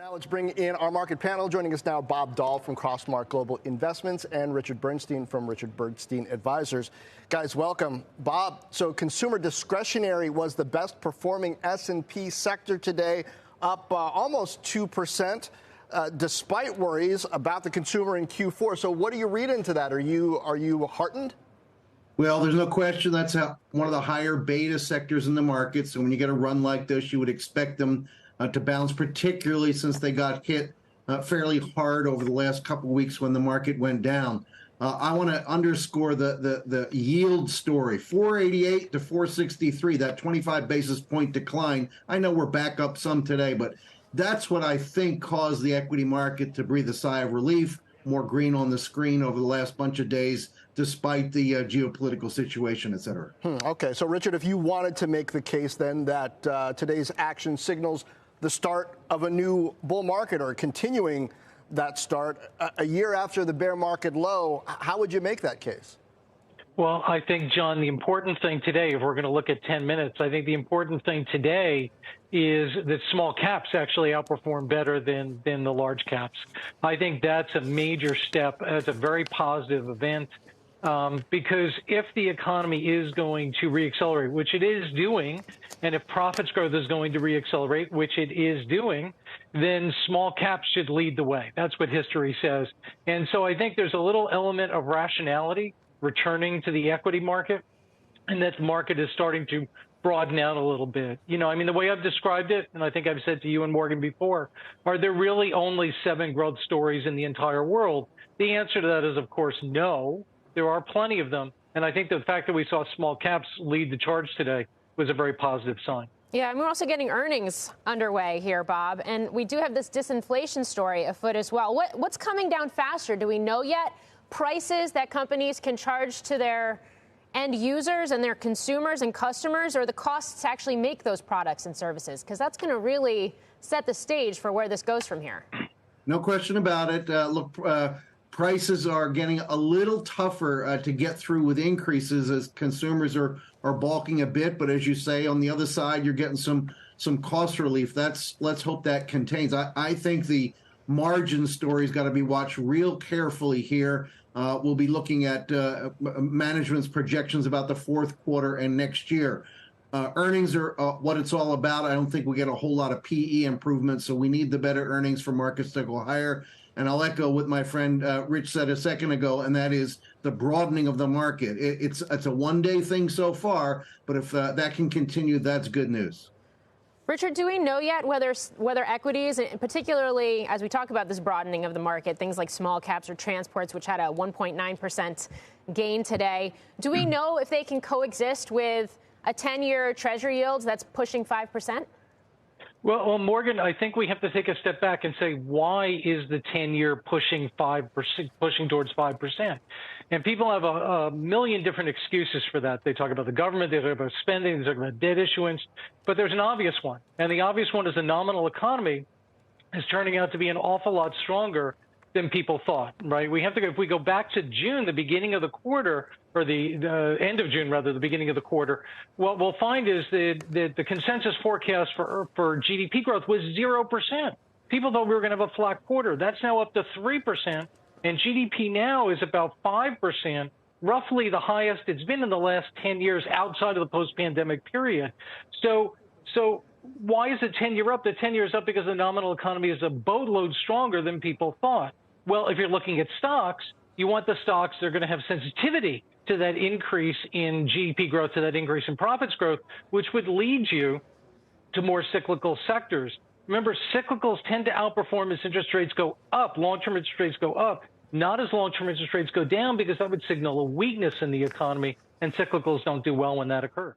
Now let's bring in our market panel. Joining us now, Bob Dahl from Crossmark Global Investments and Richard Bernstein from Richard Bernstein Advisors. Guys, welcome. Bob, so consumer discretionary was the best performing S&P sector today, up almost 2%, despite worries about the consumer in Q4. So what do you read into that? Are you heartened? Well, there's no question that's one of the higher beta sectors in the market. So when you get a run like this, you would expect them to bounce, particularly since they got hit fairly hard over the last couple of weeks when the market went down. I want to underscore the yield story, 488 to 463, that 25 basis point decline. I know we're back up some today, but that's what I think caused the equity market to breathe a sigh of relief. More green on the screen over the last bunch of days, despite the geopolitical situation, et cetera. Okay, so Richard, if you wanted to make the case then that today's action signals the start of a new bull market or continuing that start a year after the bear market low, how would you make that case? Well, I think, John, the important thing today, if we're going to look at 10 minutes, I think the important thing today is that small caps actually outperform better than the large caps. I think that's a major step. That's a very positive event. Because if the economy is going to reaccelerate, which it is doing, and if profits growth is going to reaccelerate, which it is doing, then small caps should lead the way. That's what history says. And so I think there's a little element of rationality returning to the equity market, and that the market is starting to broaden out a little bit. You know, I mean, the way I've described it, and I think I've said to you and Morgan before, are there really only 7 growth stories in the entire world? The answer to that is, of course, no. There are plenty of them, and I think the fact that we saw small caps lead the charge today was a very positive sign. Yeah, and we're also getting earnings underway here, Bob, and we do have this disinflation story afoot as well. What's coming down faster? Do we know yet? Prices that companies can charge to their end users and their consumers and customers, or the costs to actually make those products and services? Because that's going to really set the stage for where this goes from here. No question about it. Prices are getting a little tougher to get through with increases as consumers are balking a bit. But as you say, on the other side, you're getting some cost relief. Let's hope that contains. I think the margin story's got to be watched real carefully here. We'll be looking at management's projections about the fourth quarter and next year. Earnings are what it's all about. I don't think we get a whole lot of PE improvement, so we need the better earnings for markets to go higher. And I'll echo what my friend Rich said a second ago, and that is the broadening of the market. It's a one-day thing so far, but if that can continue, that's good news. Richard, do we know yet whether equities, and particularly as we talk about this broadening of the market, things like small caps or transports, which had a 1.9% gain today, do we know if they can coexist with a 10-year Treasury yield that's pushing 5%? Well, Morgan, I think we have to take a step back and say, why is the 10-year pushing towards 5%? And people have a million different excuses for that. They talk about the government, they talk about spending, they talk about debt issuance, but there's an obvious one. And the obvious one is the nominal economy is turning out to be an awful lot stronger than people thought, right? We have to go, if we go back to June, the beginning of the quarter, or the end of June, rather, the beginning of the quarter, what we'll find is that the consensus forecast for GDP growth was 0%. People thought we were going to have a flat quarter. That's now up to 3%, and GDP now is about 5%, roughly the highest it's been in the last 10 years outside of the post-pandemic period. So why is the 10-year up? The 10-year is up because the nominal economy is a boatload stronger than people thought. Well, if you're looking at stocks, you want the stocks that are going to have sensitivity to that increase in GDP growth, to that increase in profits growth, which would lead you to more cyclical sectors. Remember, cyclicals tend to outperform as interest rates go up, long-term interest rates go up, not as long-term interest rates go down, because that would signal a weakness in the economy, and cyclicals don't do well when that occurs.